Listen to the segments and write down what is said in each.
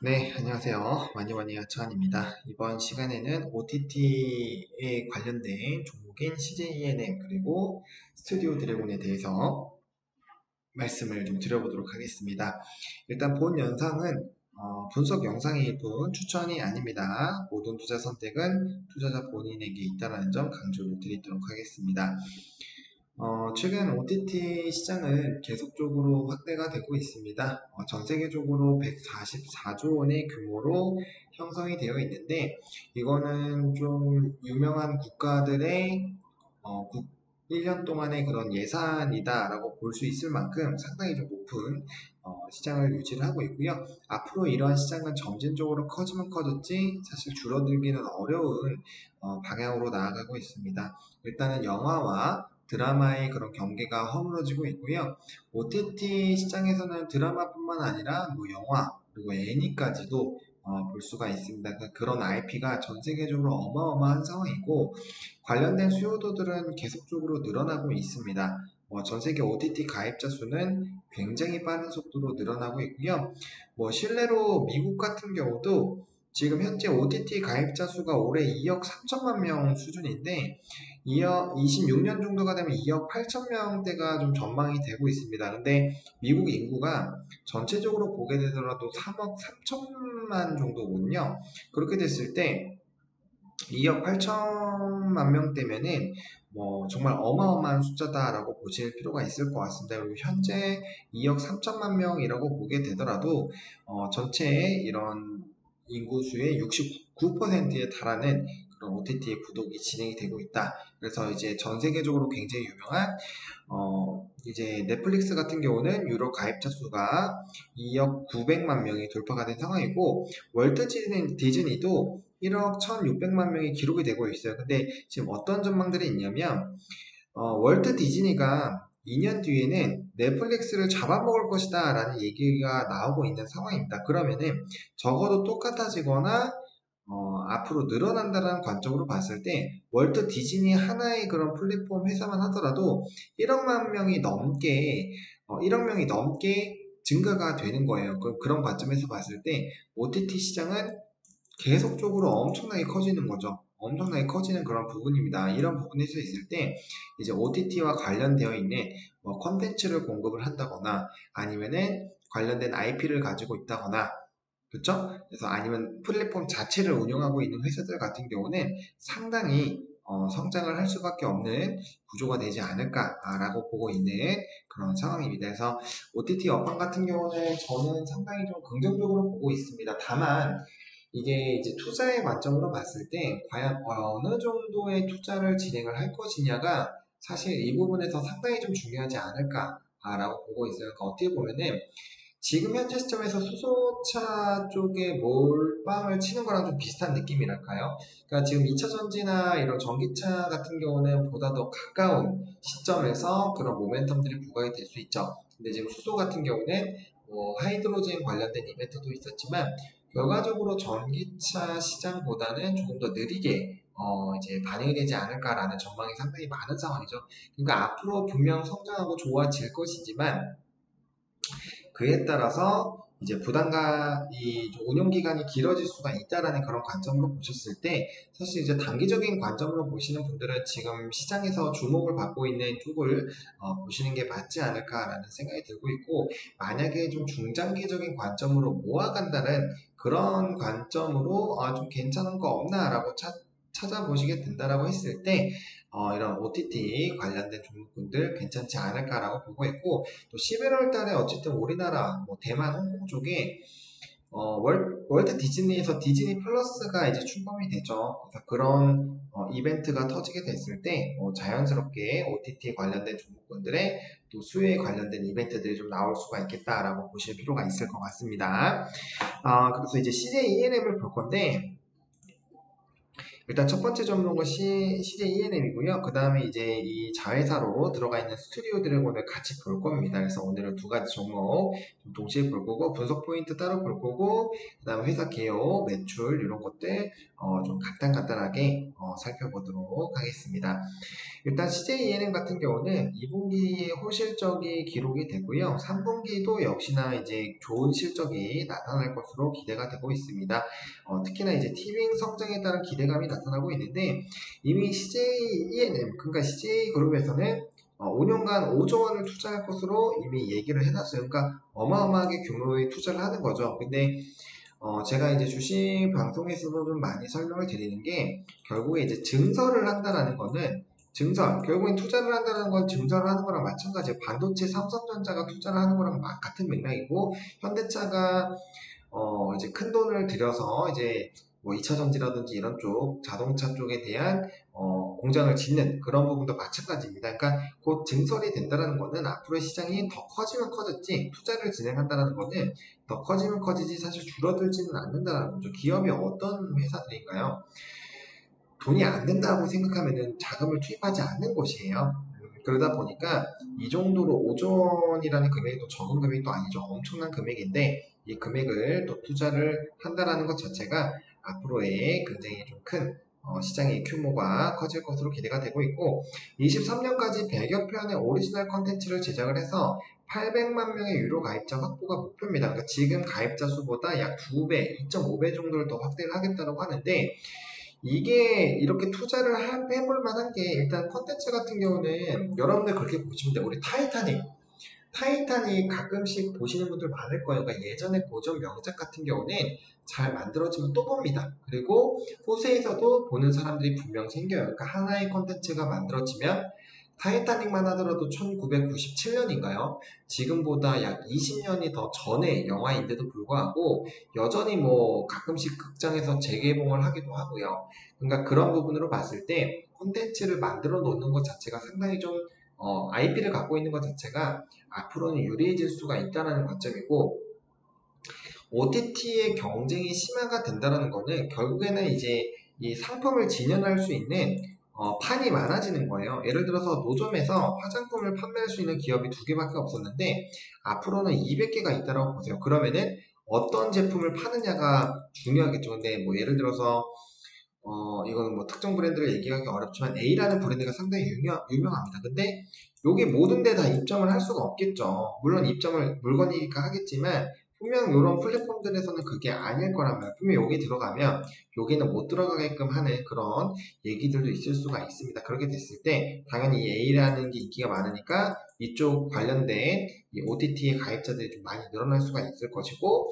네, 안녕하세요. 와니와니 하차한입니다. 이번 시간에는 OTT에 관련된 종목인 CJ ENM 그리고 스튜디오 드래곤에 대해서 말씀을 좀 드려보도록 하겠습니다. 일단 본 영상은 분석 영상일 뿐 추천이 아닙니다. 모든 투자 선택은 투자자 본인에게 있다는 점 강조를 드리도록 하겠습니다. 최근 OTT 시장은 계속적으로 확대가 되고 있습니다. 전 세계적으로 144조 원의 규모로 형성이 되어 있는데, 이거는 좀 유명한 국가들의 1년 동안의 그런 예산이다라고 볼 수 있을 만큼 상당히 좀 높은 시장을 유지를 하고 있고요. 앞으로 이러한 시장은 점진적으로 커지면 커졌지 사실 줄어들기는 어려운 방향으로 나아가고 있습니다. 일단은 영화와 드라마의 그런 경계가 허물어지고 있고요. OTT 시장에서는 드라마뿐만 아니라 뭐 영화 그리고 애니까지도 볼 수가 있습니다. 그러니까 그런 IP가 전 세계적으로 어마어마한 상황이고 관련된 수요도들은 계속적으로 늘어나고 있습니다. 전 세계 OTT 가입자 수는 굉장히 빠른 속도로 늘어나고 있고요. 실내로 미국 같은 경우도 지금 현재 OTT 가입자 수가 올해 2억 3천만 명 수준인데 26년 정도가 되면 2억 8천 명대가 좀 전망이 되고 있습니다. 근데 미국 인구가 전체적으로 보게 되더라도 3억 3천만 정도거든요. 그렇게 됐을 때 2억 8천만 명대면은 정말 어마어마한 숫자다라고 보실 필요가 있을 것 같습니다. 그리고 현재 2억 3천만 명이라고 보게 되더라도 전체의 이런 인구수의 69%에 달하는 그런 OTT의 구독이 진행이 되고 있다. 그래서 이제 전 세계적으로 굉장히 유명한 이제 넷플릭스 같은 경우는 유료 가입자 수가 2억 900만 명이 돌파가 된 상황이고 월트 디즈니도 1억 1600만 명이 기록이 되고 있어요. 근데 지금 어떤 전망들이 있냐면 월트 디즈니가 2년 뒤에는 넷플릭스를 잡아먹을 것이다 라는 얘기가 나오고 있는 상황입니다. 그러면은 적어도 똑같아지거나 앞으로 늘어난다는 관점으로 봤을 때 월트 디즈니 하나의 그런 플랫폼 회사만 하더라도 1억만 명이 넘게 1억 명이 넘게 증가가 되는 거예요. 그런 관점에서 봤을 때 OTT 시장은 계속적으로 엄청나게 커지는 거죠. 엄청나게 커지는 그런 부분입니다. 이런 부분에서 있을 때 이제 OTT와 관련되어 있는 컨텐츠를 공급을 한다거나 아니면은 관련된 IP를 가지고 있다거나 그렇죠? 그래서 아니면 플랫폼 자체를 운영하고 있는 회사들 같은 경우는 상당히 성장을 할 수밖에 없는 구조가 되지 않을까라고 보고 있는 그런 상황입니다. 그래서 OTT 업황 같은 경우는 저는 상당히 좀 긍정적으로 보고 있습니다. 다만 이게 이제 투자의 관점으로 봤을 때 과연 어느 정도의 투자를 진행을 할 것이냐가 사실 이 부분에서 상당히 좀 중요하지 않을까라고 보고 있어요. 그러니까 어떻게 보면은 지금 현재 시점에서 수소차 쪽에 몰빵을 치는 거랑 좀 비슷한 느낌이랄까요? 그러니까 지금 2차 전지나 이런 전기차 같은 경우는 보다 더 가까운 시점에서 그런 모멘텀들이 부각이 될 수 있죠. 근데 지금 수소 같은 경우는 하이드로젠 관련된 이벤트도 있었지만 결과적으로 전기차 시장보다는 조금 더 느리게 이제 반영이 되지 않을까라는 전망이 상당히 많은 상황이죠. 그러니까 앞으로 분명 성장하고 좋아질 것이지만 그에 따라서 이제 이 운용 기간이 길어질 수가 있다라는 그런 관점으로 보셨을 때 사실 이제 단기적인 관점으로 보시는 분들은 지금 시장에서 주목을 받고 있는 쪽을 보시는 게 맞지 않을까라는 생각이 들고 있고 만약에 좀 중장기적인 관점으로 모아간다는 그런 관점으로 좀 괜찮은 거 없나라고 찾아보시게 된다라고 했을 때 이런 OTT 관련된 종목군들 괜찮지 않을까라고 보고 있고 또 11월 달에 어쨌든 우리나라 대만 홍콩 쪽에 월드 디즈니에서 디즈니 플러스가 이제 출범이 되죠. 그래서 그런 이벤트가 터지게 됐을 때 자연스럽게 OTT 관련된 종목군들의 또 수요에 관련된 이벤트들이 좀 나올 수가 있겠다라고 보실 필요가 있을 것 같습니다. 그래서 이제 CJ ENM을 볼 건데 일단 첫 번째 종목은 CJ ENM이고요. 그 다음에 이제 이 자회사로 들어가 있는 스튜디오 드래곤을 같이 볼 겁니다. 그래서 오늘은 두 가지 종목 좀 동시에 볼 거고, 분석 포인트 따로 볼 거고, 그 다음에 회사 개요, 매출 이런 것들 좀 간단하게 살펴보도록 하겠습니다. 일단 CJENM 같은 경우는 2분기에 호실적이 기록이 되고요. 3분기도 역시나 이제 좋은 실적이 나타날 것으로 기대가 되고 있습니다. 특히나 이제 티빙 성장에 따른 기대감이 나타나고 있는데, 이미 CJENM, 그러니까 CJ그룹에서는 5년간 5조 원을 투자할 것으로 이미 얘기를 해놨어요. 그러니까 어마어마하게 규모의 투자를 하는 거죠. 근데 제가 이제 주식 방송에서도 좀 많이 설명을 드리는 게, 결국에 이제 증설을 한다라는 거는, 결국엔 투자를 한다는 건 증설을 하는 거랑 마찬가지예요. 반도체 삼성전자가 투자를 하는 거랑 같은 맥락이고, 현대차가 이제 큰 돈을 들여서 이제 뭐 2차 전지라든지 이런 쪽 자동차 쪽에 대한 공장을 짓는 그런 부분도 마찬가지입니다. 그러니까 곧 증설이 된다는 거는 앞으로 시장이 더 커지면 커졌지, 투자를 진행한다는 거는 더 커지면 커지지 사실 줄어들지는 않는다는 거죠. 기업이 어떤 회사들인가요? 돈이 안 된다고 생각하면은 자금을 투입하지 않는 곳이에요. 그러다 보니까 이 정도로 5조 원이라는 금액도 적은 금액도 아니죠. 엄청난 금액인데, 이 금액을 또 투자를 한다라는 것 자체가 앞으로의 굉장히 좀 큰 시장의 규모가 커질 것으로 기대가 되고 있고, 23년까지 100여 편의 오리지널 컨텐츠를 제작을 해서 800만 명의 유료 가입자 확보가 목표입니다. 그러니까 지금 가입자 수보다 약 2배, 2.5배 정도를 더 확대를 하겠다고 하는데, 이게 이렇게 투자를 해볼 만한 게, 일단 컨텐츠 같은 경우는 여러분들 그렇게 보시면 돼요. 우리 타이타닉 가끔씩 보시는 분들 많을 거예요. 그러니까 예전에 고전 명작 같은 경우는 잘 만들어지면 또 봅니다. 그리고 후세에서도 보는 사람들이 분명 생겨요. 그러니까 하나의 컨텐츠가 만들어지면, 타이타닉만 하더라도 1997년인가요? 지금보다 약 20년이 더 전의 영화인데도 불구하고 여전히 뭐 가끔씩 극장에서 재개봉을 하기도 하고요. 그러니까 그런 부분으로 봤을 때 콘텐츠를 만들어 놓는 것 자체가 상당히 좀 IP를 갖고 있는 것 자체가 앞으로는 유리해질 수가 있다는 관점이고, OTT의 경쟁이 심화가 된다는 거는 결국에는 이제 이 상품을 진연할 수 있는 판이 많아지는 거예요. 예를 들어서 노점에서 화장품을 판매할 수 있는 기업이 두 개밖에 없었는데 앞으로는 200개가 있다고 보세요. 그러면은 어떤 제품을 파느냐가 중요하겠죠. 근데 뭐 예를 들어서 이거는 뭐 특정 브랜드를 얘기하기 어렵지만 A라는 브랜드가 상당히 유명합니다. 근데 요게 모든 데 다 입점을 할 수가 없겠죠. 물론 입점을 물건이니까 하겠지만 분명 이런 플랫폼들에서는 그게 아닐 거란 말이에요. 분명 여기 들어가면 여기는 못 들어가게끔 하는 그런 얘기들도 있을 수가 있습니다. 그렇게 됐을 때 당연히 이 A라는 게 인기가 많으니까 이쪽 관련된 이 OTT의 가입자들이 좀 많이 늘어날 수가 있을 것이고,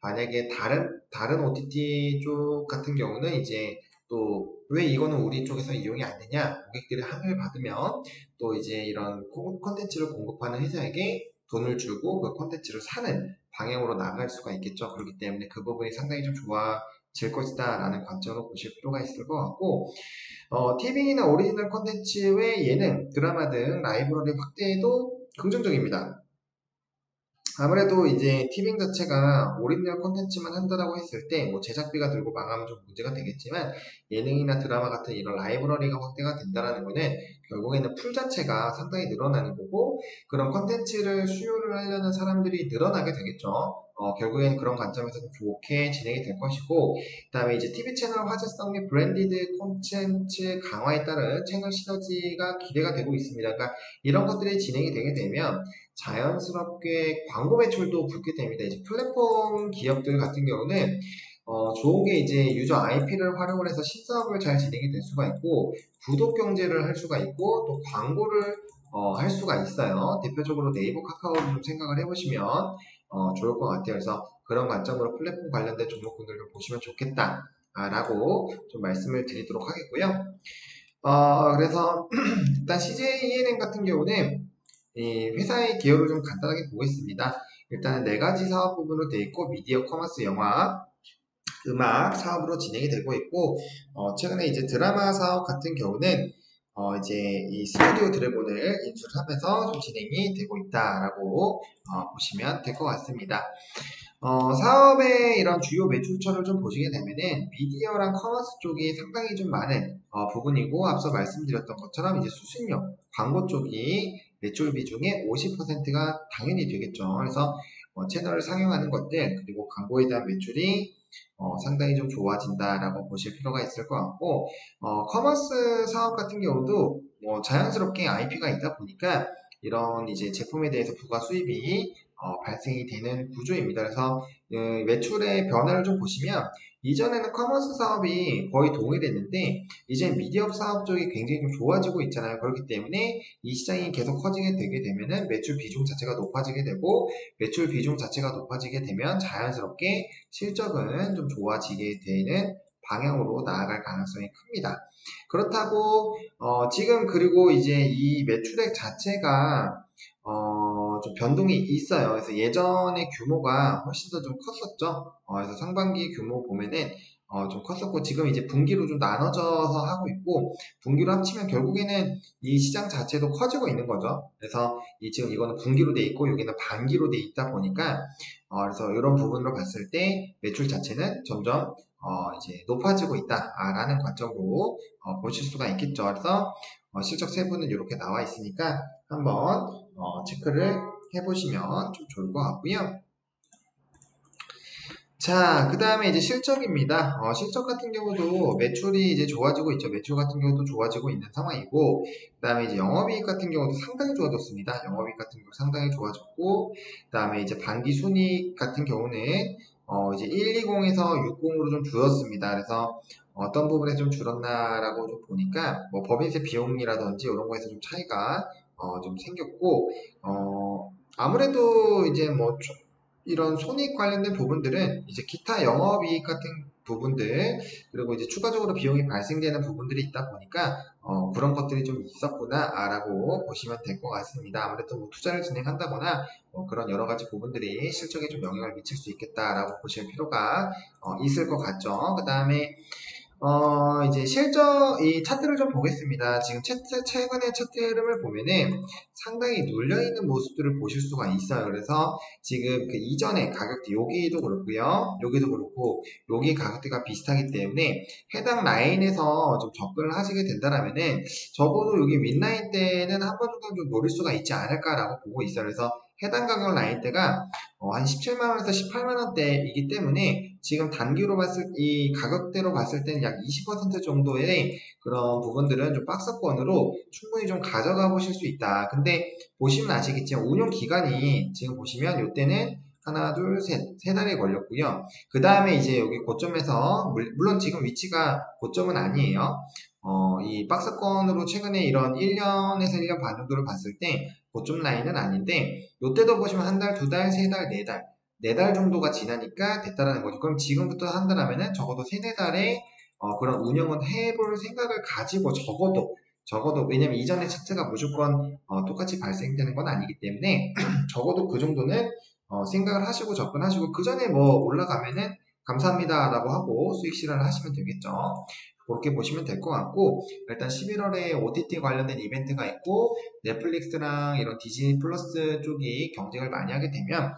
만약에 다른 OTT 쪽 같은 경우는 이제 또 왜 이거는 우리 쪽에서 이용이 안 되냐, 고객들이 항의를 받으면 또 이제 이런 콘텐츠를 공급하는 회사에게 돈을 주고 그 콘텐츠를 사는 방향으로 나갈 수가 있겠죠. 그렇기 때문에 그 부분이 상당히 좀 좋아질 것이다 라는 관점으로 보실 필요가 있을 것 같고, TV나 오리지널 콘텐츠 외 예능, 드라마 등 라이브러리 확대에도 긍정적입니다. 아무래도 이제 티빙 자체가 오리지널 콘텐츠만 한다라고 했을 때 뭐 제작비가 들고 망하면 좀 문제가 되겠지만, 예능이나 드라마 같은 이런 라이브러리가 확대가 된다라는 거는 결국에는 풀 자체가 상당히 늘어나는 거고, 그런 콘텐츠를 수요를 하려는 사람들이 늘어나게 되겠죠. 결국에는 그런 관점에서 좀 좋게 진행이 될 것이고, 그 다음에 이제 TV 채널 화제성 및 브랜디드 콘텐츠 강화에 따른 채널 시너지가 기대가 되고 있습니다. 그러니까 이런 것들이 진행이 되게 되면 자연스럽게 광고 매출도 붙게 됩니다. 이제 플랫폼 기업들 같은 경우는 좋은 게 이제 유저 IP를 활용을 해서 신사업을 잘 진행이 될 수가 있고, 구독 경제를 할 수가 있고, 또 광고를 할 수가 있어요. 대표적으로 네이버, 카카오를 좀 생각을 해보시면 좋을 것 같아요. 그래서 그런 관점으로 플랫폼 관련된 종목군들 좀 보시면 좋겠다 라고 좀 말씀을 드리도록 하겠고요. 그래서 일단 CJENM 같은 경우는 이 회사의 기여를 좀 간단하게 보겠습니다. 일단은 네 가지 사업 부분으로 되어 있고, 미디어, 커머스, 영화, 음악 사업으로 진행이 되고 있고, 최근에 이제 드라마 사업 같은 경우는 이제 이 스튜디오 드래곤을 인수를 하면서 좀 진행이 되고 있다라고 보시면 될 것 같습니다. 사업의 이런 주요 매출처를 좀 보시게 되면은 미디어랑 커머스 쪽이 상당히 좀 많은 부분이고, 앞서 말씀드렸던 것처럼 이제 수신료, 광고 쪽이 매출 비중의 50%가 당연히 되겠죠. 그래서 채널을 상용하는 것들, 그리고 광고에 대한 매출이 상당히 좀 좋아진다라고 보실 필요가 있을 것 같고, 커머스 사업 같은 경우도 자연스럽게 IP가 있다 보니까 이런 이제 제품에 대해서 부가 수입이 발생이 되는 구조입니다. 그래서 매출의 변화를 좀 보시면, 이전에는 커머스 사업이 거의 동일했는데 이제 미디어 사업 쪽이 굉장히 좀 좋아지고 있잖아요. 그렇기 때문에 이 시장이 계속 커지게 되게 되면은 매출 비중 자체가 높아지게 되고, 매출 비중 자체가 높아지게 되면 자연스럽게 실적은 좀 좋아지게 되는 방향으로 나아갈 가능성이 큽니다. 그렇다고 지금 그리고 이제 이 매출액 자체가 좀 변동이 있어요. 그래서 예전의 규모가 훨씬 더 좀 컸었죠. 그래서 상반기 규모 보면은 좀 컸었고, 지금 이제 분기로 좀 나눠져서 하고 있고, 분기로 합치면 결국에는 이 시장 자체도 커지고 있는 거죠. 그래서 지금 이거는 분기로 돼 있고 여기는 반기로 돼 있다 보니까 그래서 이런 부분으로 봤을 때 매출 자체는 점점 이제 높아지고 있다라는 관점으로 보실 수가 있겠죠. 그래서 실적 세부는 이렇게 나와 있으니까 한번 체크를 해보시면 좀 좋을 것 같고요. 자, 그 다음에 이제 실적입니다. 실적 같은 경우도 매출이 이제 좋아지고 있죠. 매출 같은 경우도 좋아지고 있는 상황이고, 그 다음에 이제 영업이익 같은 경우도 상당히 좋아졌습니다. 영업이익 같은 경우 상당히 좋아졌고, 그 다음에 이제 반기 순이익 같은 경우는 이제 120에서 60으로 좀 줄었습니다. 그래서 어떤 부분에 좀 줄었나라고 좀 보니까 뭐 법인세 비용이라든지 이런 거에서 좀 차이가 좀 생겼고, 아무래도 이제 뭐 이런 손익 관련된 부분들은 이제 기타 영업이익 같은 부분들, 그리고 이제 추가적으로 비용이 발생되는 부분들이 있다 보니까 그런 것들이 좀 있었구나라고 보시면 될 것 같습니다. 아무래도 뭐 투자를 진행한다거나 그런 여러 가지 부분들이 실적에 좀 영향을 미칠 수 있겠다라고 보실 필요가 있을 것 같죠. 그 다음에 이제 이 차트를 좀 보겠습니다. 지금 최근의 차트 흐름을 보면은 상당히 눌려있는 모습들을 보실 수가 있어요. 그래서 지금 그 이전의 가격대, 여기도 그렇고요. 여기도 그렇고, 여기 가격대가 비슷하기 때문에 해당 라인에서 좀 접근을 하시게 된다라면은 적어도 여기 윗라인 때는 한 번 정도 좀 노릴 수가 있지 않을까라고 보고 있어요. 그래서 해당 가격 라인대가 한 17만원에서 18만원대이기 때문에 지금 단기로 이 가격대로 봤을 때는 약 20% 정도의 그런 부분들은 좀 박스권으로 충분히 좀 가져가 보실 수 있다. 근데 보시면 아시겠지만 운용 기간이 지금 보시면 이때는 하나, 둘, 세 달이 걸렸고요. 그 다음에 이제 여기 고점에서, 물론 지금 위치가 고점은 아니에요. 이 박스권으로 최근에 이런 1년에서 1년 반 정도를 봤을 때 고점 라인은 아닌데, 이때도 보시면 한 달, 두 달, 세 달, 네 달, 네 달 정도가 지나니까 됐다라는 거죠. 그럼 지금부터 한다라면은 적어도 세네 달에 그런 운영은 해볼 생각을 가지고, 적어도 왜냐면 이전의 차트가 무조건 똑같이 발생되는 건 아니기 때문에 적어도 그 정도는 생각을 하시고 접근하시고, 그 전에 뭐 올라가면은 감사합니다라고 하고 수익 실현을 하시면 되겠죠. 그렇게 보시면 될 것 같고, 일단 11월에 OTT 관련된 이벤트가 있고 넷플릭스랑 이런 디즈니 플러스 쪽이 경쟁을 많이 하게 되면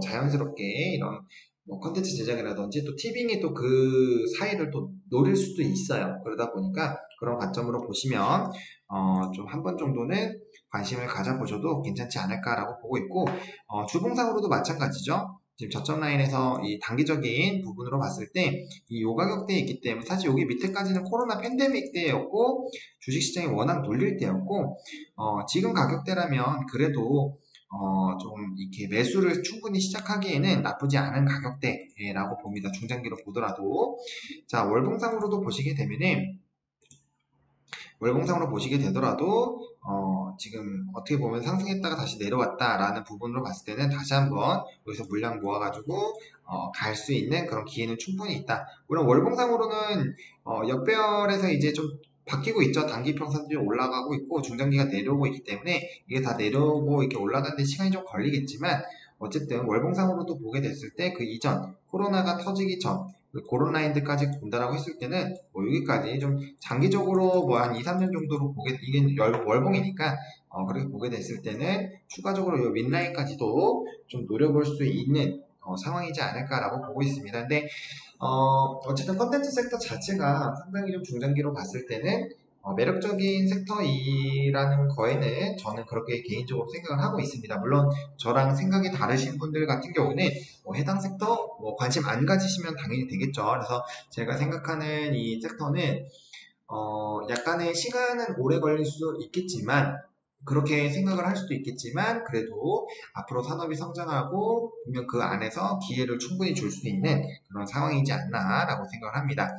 자연스럽게 이런 뭐 컨텐츠 제작이라든지 또 티빙이 또 그 사이를 또 노릴 수도 있어요. 그러다 보니까 그런 관점으로 보시면 좀 한 번 정도는 관심을 가져보셔도 괜찮지 않을까라고 보고 있고, 주봉상으로도 마찬가지죠. 지금 저점 라인에서 이 단기적인 부분으로 봤을 때 이 요 가격대에 있기 때문에, 사실 여기 밑에까지는 코로나 팬데믹 때였고 주식시장이 워낙 눌릴 때였고, 지금 가격대라면 그래도 좀 이렇게 매수를 충분히 시작하기에는 나쁘지 않은 가격대라고 봅니다. 중장기로 보더라도. 자, 월봉상으로도 보시게 되면은, 월봉상으로 보시게 되더라도 지금 어떻게 보면 상승했다가 다시 내려왔다라는 부분으로 봤을 때는 다시 한번 여기서 물량 모아가지고 갈 수 있는 그런 기회는 충분히 있다. 물론 월봉상으로는 역배열에서 이제 좀 바뀌고 있죠. 단기 평선들이 올라가고 있고 중장기가 내려오고 있기 때문에 이게 다 내려오고 이렇게 올라가는데 시간이 좀 걸리겠지만, 어쨌든 월봉상으로도 보게 됐을 때 그 이전 코로나가 터지기 전 그런 라인들까지 본다라고 했을 때는 뭐 여기까지 좀 장기적으로 뭐 한 2, 3년 정도로 이게 월봉이니까 그렇게 보게 됐을 때는 추가적으로 이 윗라인까지도 좀 노려볼 수 있는 상황이지 않을까라고 보고 있습니다. 근데 어쨌든 컨텐츠 섹터 자체가 상당히 좀 중장기로 봤을 때는 매력적인 섹터이라는 거에는 저는 그렇게 개인적으로 생각을 하고 있습니다. 물론 저랑 생각이 다르신 분들 같은 경우는 해당 섹터 관심 안 가지시면 당연히 되겠죠. 그래서 제가 생각하는 이 섹터는 약간의 시간은 오래 걸릴 수 있겠지만, 그렇게 생각을 할 수도 있겠지만, 그래도 앞으로 산업이 성장하고, 분명 그 안에서 기회를 충분히 줄 수 있는 그런 상황이지 않나라고 생각을 합니다.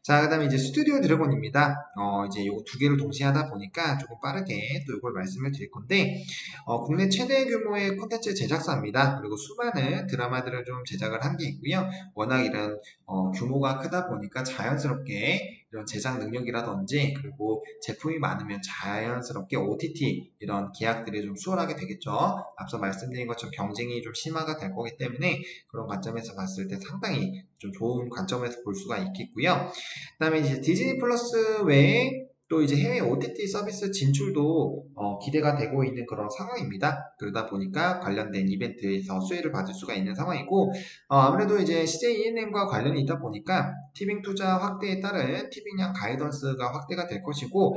자, 그 다음에 이제 스튜디오 드래곤입니다. 이제 요거 두 개를 동시에 하다 보니까 조금 빠르게 또 이걸 말씀을 드릴 건데, 국내 최대 규모의 콘텐츠 제작사입니다. 그리고 수많은 드라마들을 좀 제작을 한 게 있고요. 워낙 이런 규모가 크다 보니까 자연스럽게 이런 제작 능력이라든지 그리고 제품이 많으면 자연스럽게 OTT 이런 계약들이 좀 수월하게 되겠죠. 앞서 말씀드린 것처럼 경쟁이 좀 심화가 될 거기 때문에 그런 관점에서 봤을 때 상당히 좀 좋은 관점에서 볼 수가 있겠고요. 그 다음에 이제 디즈니 플러스 외에 또 이제 해외 OTT 서비스 진출도 기대가 되고 있는 그런 상황입니다. 그러다 보니까 관련된 이벤트에서 수혜를 받을 수가 있는 상황이고, 아무래도 이제 CJ ENM과 관련이 있다 보니까 티빙 투자 확대에 따른 티빙량 가이던스가 확대가 될 것이고,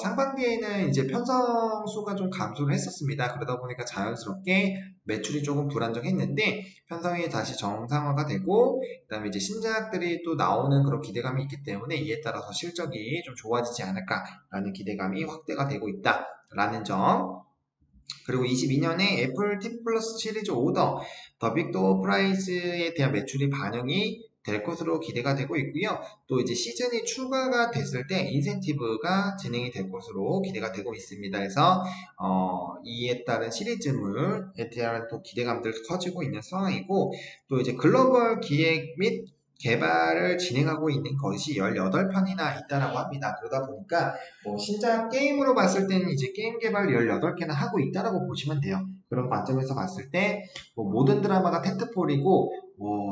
상반기에는 이제 편성 수가 좀 감소를 했었습니다. 그러다 보니까 자연스럽게 매출이 조금 불안정했는데 편성이 다시 정상화가 되고, 그 다음에 이제 신작들이 또 나오는 그런 기대감이 있기 때문에 이에 따라서 실적이 좀 좋아지지 않을까라는 기대감이 확대가 되고 있다라는 점. 그리고 22년에 애플 TV 플러스 시리즈 오더 더 빅도어 프라이즈에 대한 매출이 반영이 될 것으로 기대가 되고 있고요. 또 이제 시즌이 추가가 됐을 때 인센티브가 진행이 될 것으로 기대가 되고 있습니다. 그래서 이에 따른 시리즈물에 대한 또 기대감들 커지고 있는 상황이고, 또 이제 글로벌 기획 및 개발을 진행하고 있는 것이 18편이나 있다라고 합니다. 그러다 보니까 신작 게임으로 봤을 때는 이제 게임 개발 18개나 하고 있다라고 보시면 돼요. 그런 관점에서 봤을 때 모든 드라마가 텐트폴이고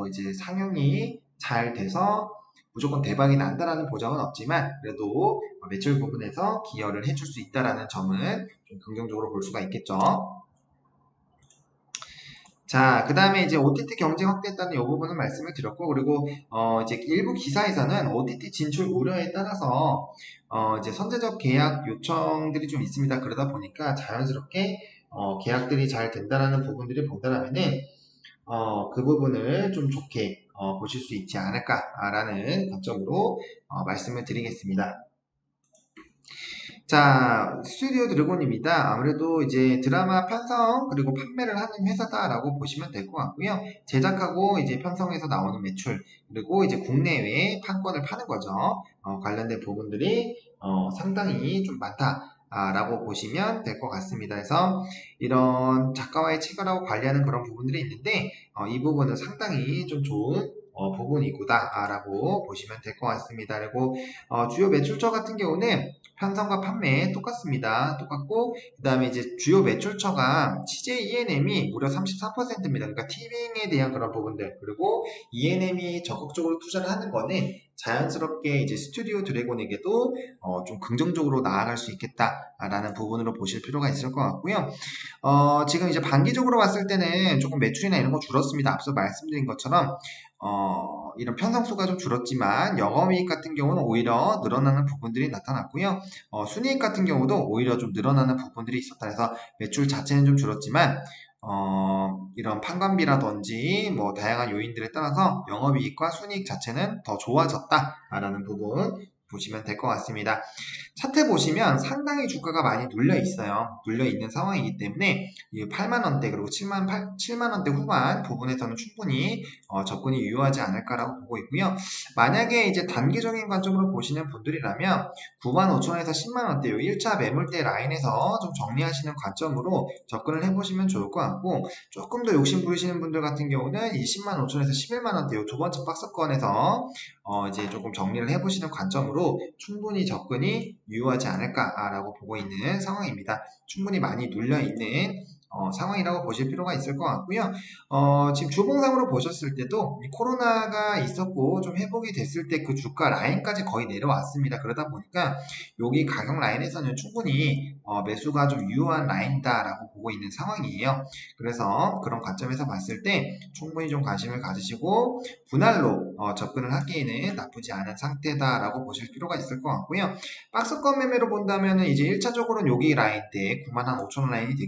이제 상영이 잘 돼서 무조건 대박이 난다라는 보장은 없지만 그래도 매출 부분에서 기여를 해줄 수 있다라는 점은 좀 긍정적으로 볼 수가 있겠죠. 자, 그 다음에 이제 OTT 경쟁 확대했다는 이 부분을 말씀을 드렸고, 그리고, 이제 일부 기사에서는 OTT 진출 우려에 따라서, 이제 선제적 계약 요청들이 좀 있습니다. 그러다 보니까 자연스럽게, 계약들이 잘 된다라는 부분들이 본다라면은, 그 부분을 좀 좋게, 보실 수 있지 않을까라는 관점으로, 말씀을 드리겠습니다. 자, 스튜디오 드래곤입니다. 아무래도 이제 드라마 편성 그리고 판매를 하는 회사다라고 보시면 될 것 같고요. 제작하고 이제 편성해서 나오는 매출 그리고 이제 국내외에 판권을 파는 거죠. 관련된 부분들이 상당히 좀 많다라고 보시면 될 것 같습니다. 그래서 이런 작가와의 체결하고 관리하는 그런 부분들이 있는데 이 부분은 상당히 좀 좋은 부분이구다라고 보시면 될 것 같습니다. 그리고 주요 매출처 같은 경우는 편성과 판매 똑같습니다. 똑같고 그 다음에 이제 주요 매출처가 CJ ENM이 무려 33%입니다. 그러니까 티빙에 대한 그런 부분들 그리고 ENM이 적극적으로 투자를 하는 거는 자연스럽게 이제 스튜디오 드래곤에게도 좀 긍정적으로 나아갈 수 있겠다라는 부분으로 보실 필요가 있을 것 같고요. 지금 이제 반기적으로 봤을 때는 조금 매출이나 이런 거 줄었습니다. 앞서 말씀드린 것처럼 이런 편성수가 좀 줄었지만 영업이익 같은 경우는 오히려 늘어나는 부분들이 나타났고요. 순이익 같은 경우도 오히려 좀 늘어나는 부분들이 있었다 해서 매출 자체는 좀 줄었지만 이런 판관비라든지 뭐 다양한 요인들에 따라서 영업이익과 순이익 자체는 더 좋아졌다라는 부분 보시면 될 것 같습니다. 차트 보시면 상당히 주가가 많이 눌려 있어요. 눌려 있는 상황이기 때문에 8만원대 그리고 7만원대 후반 부분에서는 충분히 접근이 유효하지 않을까라고 보고 있고요. 만약에 이제 단기적인 관점으로 보시는 분들이라면 95,000원에서 10만원대 요 1차 매물대 라인에서 좀 정리하시는 관점으로 접근을 해보시면 좋을 것 같고, 조금 더 욕심 부리시는 분들 같은 경우는 205,000원에서 11만원대 요 두 번째 박스권에서 이제 조금 정리를 해보시는 관점으로 충분히 접근이 유효하지 않을까라고 보고 있는 상황입니다. 충분히 많이 눌려있는 상황이라고 보실 필요가 있을 것 같고요. 지금 주봉상으로 보셨을 때도 이 코로나가 있었고 좀 회복이 됐을 때 그 주가 라인까지 거의 내려왔습니다. 그러다 보니까 여기 가격 라인에서는 충분히 매수가 좀 유효한 라인이다라고 보고 있는 상황이에요. 그래서 그런 관점에서 봤을 때 충분히 좀 관심을 가지시고 분할로 접근을 하기에는 나쁘지 않은 상태다라고 보실 필요가 있을 것 같고요. 박스권 매매로 본다면 이제 1차적으로는 여기 라인대 95,000원 라인이 될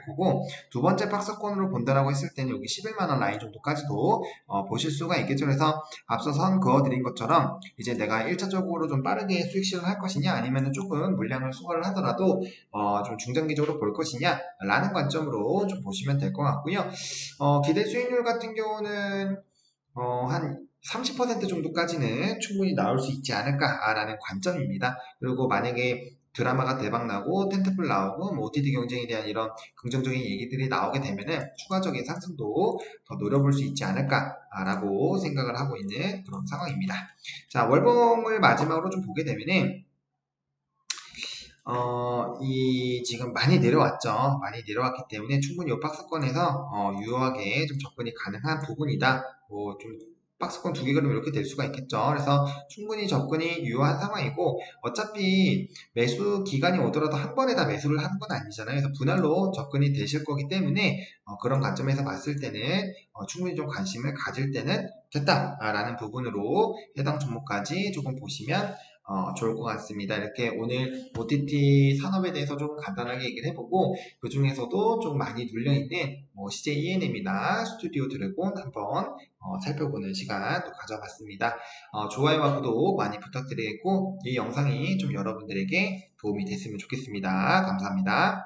거고, 두 번째 박스권으로 본다라고 했을 때는 여기 11만원 라인 정도까지도 보실 수가 있겠죠. 그래서 앞서 선 그어드린 것처럼 이제 내가 1차적으로 좀 빠르게 수익 실현을 할 것이냐, 아니면 조금 물량을 수거를 하더라도 좀 중장기적으로 볼 것이냐 라는 관점으로 좀 보시면 될 것 같고요. 기대 수익률 같은 경우는 한 30% 정도까지는 충분히 나올 수 있지 않을까라는 관점입니다. 그리고 만약에 드라마가 대박나고 텐트플 나오고 뭐 OTT 경쟁에 대한 이런 긍정적인 얘기들이 나오게 되면은 추가적인 상승도 더 노려볼 수 있지 않을까라고 생각을 하고 있는 그런 상황입니다. 자, 월봉을 마지막으로 좀 보게 되면은 이 지금 많이 내려왔죠. 많이 내려왔기 때문에 충분히 이 박스권에서 유효하게 좀 접근이 가능한 부분이다. 뭐 좀 박스권 두 개 그리면 이렇게 될 수가 있겠죠. 그래서 충분히 접근이 유효한 상황이고, 어차피 매수 기간이 오더라도 한 번에 다 매수를 하는 건 아니잖아요. 그래서 분할로 접근이 되실 거기 때문에 그런 관점에서 봤을 때는 충분히 좀 관심을 가질 때는 됐다라는 부분으로 해당 종목까지 조금 보시면 좋을 것 같습니다. 이렇게 오늘 OTT 산업에 대해서 조금 간단하게 얘기를 해보고, 그 중에서도 좀 많이 눌려있는 CJ ENM이나 스튜디오 드래곤 한번 살펴보는 시간 또 가져봤습니다. 좋아요와 구독 많이 부탁드리겠고, 이 영상이 좀 여러분들에게 도움이 됐으면 좋겠습니다. 감사합니다.